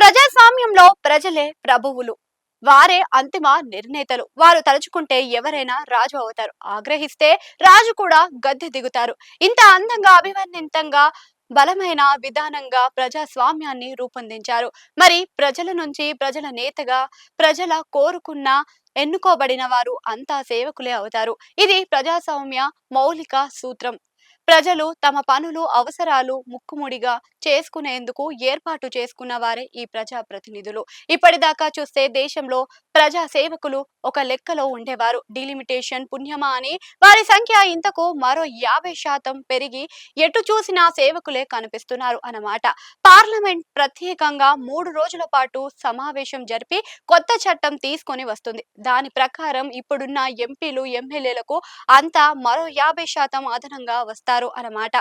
ప్రజాస్వామ్యంలో ప్రజలే ప్రభువులు. వారే అంతిమ నిర్ణేతలు. వారు తలుచుకుంటే ఎవరైనా రాజు అవుతారు. ఆగ్రహిస్తే రాజు కూడా గద్దె దిగుతారు. ఇంత అందంగా, అభివర్ణితంగా, బలమైన విధానంగా ప్రజాస్వామ్యాన్ని రూపొందించారు. మరి ప్రజల నుంచి ప్రజల నేతగా ప్రజల కోరుకున్న ఎన్నుకోబడిన వారు అంతా సేవకులే అవుతారు. ఇది ప్రజాస్వామ్య మౌలిక సూత్రం. ప్రజలు తమ పనులు, అవసరాలు ముక్కుముడిగా చేసుకునేందుకు ఏర్పాటు చేసుకున్న వారే ఈ ప్రజా ప్రతినిధులు. ఇప్పటిదాకా చూస్తే దేశంలో ప్రజా సేవకులు ఒక లెక్కలో ఉండేవారు. డిలిమిటేషన్ పుణ్యమా అని వారి సంఖ్య ఇంతకు మరో 50% పెరిగి ఎటు చూసినా సేవకులే కనిపిస్తున్నారు అన్నమాట. పార్లమెంట్ ప్రత్యేకంగా 3 రోజుల పాటు సమావేశం జరిపి కొత్త చట్టం తీసుకొని వస్తుంది. దాని ప్రకారం ఇప్పుడున్న ఎంపీలు, ఎమ్మెల్యేలకు అంతా మరో 50% అదనంగా వస్తారు అన్నమాట.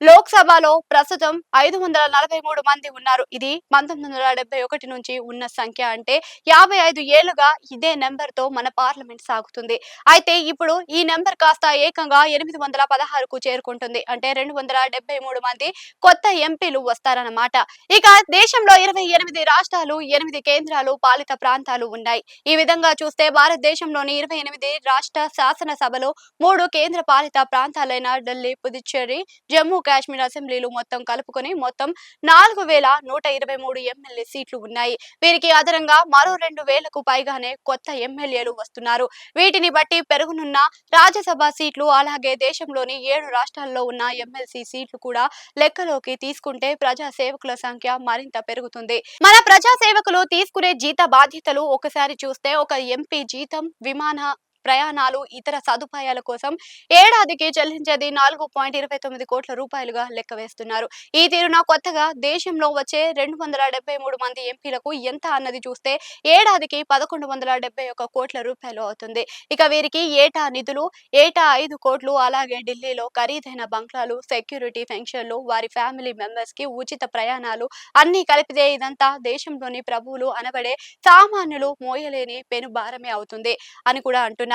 లోక్సభలో ప్రస్తుతం 543 మంది ఉన్నారు. ఇది 1971 నుంచి ఉన్న సంఖ్య. అంటే 55 ఏళ్లుగా ఇదే నెంబర్తో మన పార్లమెంట్ సాగుతుంది. అయితే ఇప్పుడు ఈ నెంబర్ కాస్త ఏకంగా 816కు చేరుకుంటుంది. అంటే 273 మంది కొత్త ఎంపీలు వస్తారన్నమాట. ఇక దేశంలో 28 రాష్ట్రాలు, 8 కేంద్రాలు పాలిత ప్రాంతాలు ఉన్నాయి. ఈ విధంగా చూస్తే భారతదేశంలోని 28 రాష్ట్ర శాసనసభలో 3 కేంద్ర పాలిత ప్రాంతాలైన ఢిల్లీ, పుదుచ్చేరి, జమ్మూ కాశ్మీర్ అసెంబ్లీలు మొత్తం కలుపుకొని మొత్తం 4123 ఎమ్మెల్యే సీట్లు ఉన్నాయి. వీరికి అదనంగా మరో 2000కు పైగానే కొత్త ఎమ్మెల్యేలు వస్తున్నారు. వీటిని బట్టి పెరుగునున్న రాజ్యసభ సీట్లు, అలాగే దేశంలోని 7 రాష్ట్రాల్లో ఉన్న ఎమ్మెల్సీ సీట్లు కూడా లెక్కలోకి తీసుకుంటే ప్రజా సేవకుల సంఖ్య మరింత పెరుగుతుంది. మన ప్రజా సేవకులు తీసుకునే జీత బాధ్యతలు ఒకసారి చూస్తే ఒక ఎంపీ జీతం, విమాన ప్రయాణాలు, ఇతర సదుపాయాల కోసం ఏడాదికి చెల్లించేది 4.29 కోట్ల రూపాయలుగా లెక్క వేస్తున్నారు. ఈ తీరున కొత్తగా దేశంలో వచ్చే 273 మంది ఎంపీలకు ఎంత అన్నది చూస్తే ఏడాదికి 1171 కోట్ల రూపాయలు అవుతుంది. ఇక వీరికి ఏటా నిధులు, ఏటా 5 కోట్లు, అలాగే ఢిల్లీలో ఖరీదైన బంగ్లాలు, సెక్యూరిటీ పెన్షన్లు, వారి ఫ్యామిలీ మెంబర్స్ కి ఉచిత ప్రయాణాలు అన్ని కలిపితే ఇదంతా దేశంలోని ప్రభువులు అనబడే సామాన్యులు మోయలేని పెను భారమే అవుతుంది అని కూడా అంటున్నారు.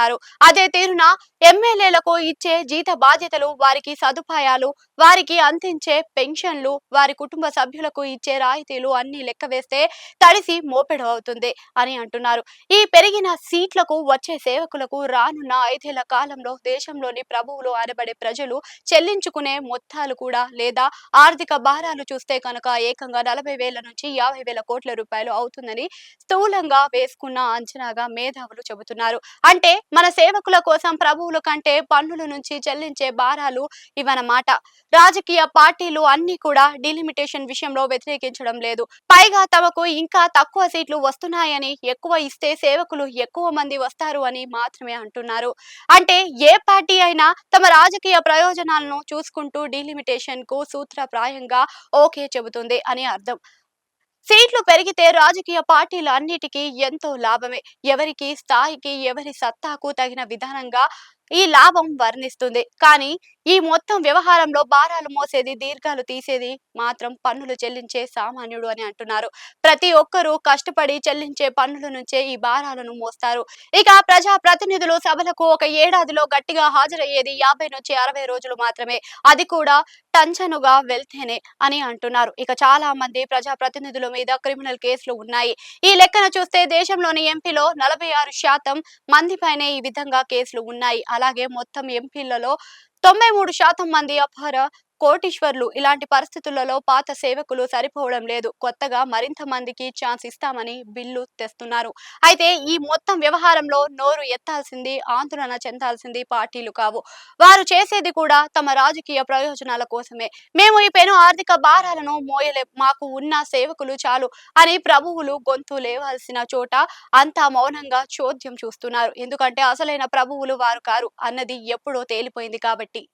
అదే తీరున ఎమ్మెల్యేలకు ఇచ్చే జీత బాధ్యతలు, వారికి సదుపాయాలు, వారికి అందించే పెన్షన్లు, వారి కుటుంబ సభ్యులకు ఇచ్చే రాయితీలు అన్ని లెక్క వేస్తే తడిసి మోపెడు అవుతుంది అని అంటున్నారు. ఈ పెరిగిన సీట్లకు వచ్చే సేవకులకు రానున్న 5 ఏళ్ల కాలంలో దేశంలోని ప్రభువులు అనబడే ప్రజలు చెల్లించుకునే మొత్తాలు కూడా, లేదా ఆర్థిక భారాలు చూస్తే కనుక ఏకంగా 40,000 నుంచి 50,000 కోట్ల రూపాయలు అవుతుందని స్థూలంగా వేసుకున్న అంచనాగా మేధావులు చెబుతున్నారు. అంటే మన సేవకుల కోసం ప్రభువుల కంటే పన్నుల నుంచి చెల్లించే భారాలు ఇవన్నమాట. రాజకీయ పార్టీలు అన్ని కూడా డిలిమిటేషన్ విషయంలో వ్యతిరేకించడం లేదు. పైగా తమకు ఇంకా తక్కువ సీట్లు వస్తున్నాయని, ఎక్కువ ఇస్తే సేవకులు ఎక్కువ మంది వస్తారు అని మాత్రమే అంటున్నారు. అంటే ఏ పార్టీ అయినా తమ రాజకీయ ప్రయోజనాలను చూసుకుంటూ డిలిమిటేషన్ కు సూత్రప్రాయంగా ఓకే చెబుతుంది అని అర్థం. సీట్లు పెరిగితే రాజకీయ పార్టీలు అన్నిటికీ ఎంతో లాభమే. ఎవరికి స్థాయికి, ఎవరి సత్తాకు తగిన విధానంగా ఈ లాభం వర్ణిస్తుంది. కానీ ఈ మొత్తం వ్యవహారంలో భారాలు మోసేది, దీర్ఘాలు తీసేది మాత్రం పన్నులు చెల్లించే సామాన్యుడు అని అంటున్నారు. ప్రతి ఒక్కరూ కష్టపడి చెల్లించే పన్నుల నుంచే ఈ భారాలను మోస్తారు. ఇక ప్రజా ప్రతినిధులు సభలకు ఒక ఏడాదిలో గట్టిగా హాజరయ్యేది 50 నుంచి 60 రోజులు మాత్రమే. అది కూడా టంచనుగా వెళ్తేనే అని అంటున్నారు. ఇక చాలా మంది ప్రజా ప్రతినిధుల మీద క్రిమినల్ కేసులు ఉన్నాయి. ఈ లెక్కన చూస్తే దేశంలోని ఎంపీలో 46% మంది పైనే ఈ విధంగా కేసులు ఉన్నాయి. అలాగే మొత్తం ఎంపీలలో 93% మంది అపర కోటీశ్వర్లు. ఇలాంటి పరిస్థితులలో పాత సేవకులు సరిపోవడం లేదు. కొత్తగా మరింత మందికి ఛాన్స్ ఇస్తామని బిల్లు తెస్తున్నారు. అయితే ఈ మొత్తం వ్యవహారంలో నోరు ఎత్తాల్సింది, ఆందోళన చెందాల్సింది పార్టీలు కావు. వారు చేసేది కూడా తమ రాజకీయ ప్రయోజనాల కోసమే. మేము ఈ పెను ఆర్థిక భారాలను మోయలేం, మాకు ఉన్న సేవకులు చాలు అని ప్రభువులు గొంతు లేవాల్సిన చోట అంతా మౌనంగా చోద్యం చూస్తున్నారు. ఎందుకంటే అసలైన ప్రభువులు వారు కారు అన్నది ఎప్పుడో తేలిపోయింది కాబట్టి.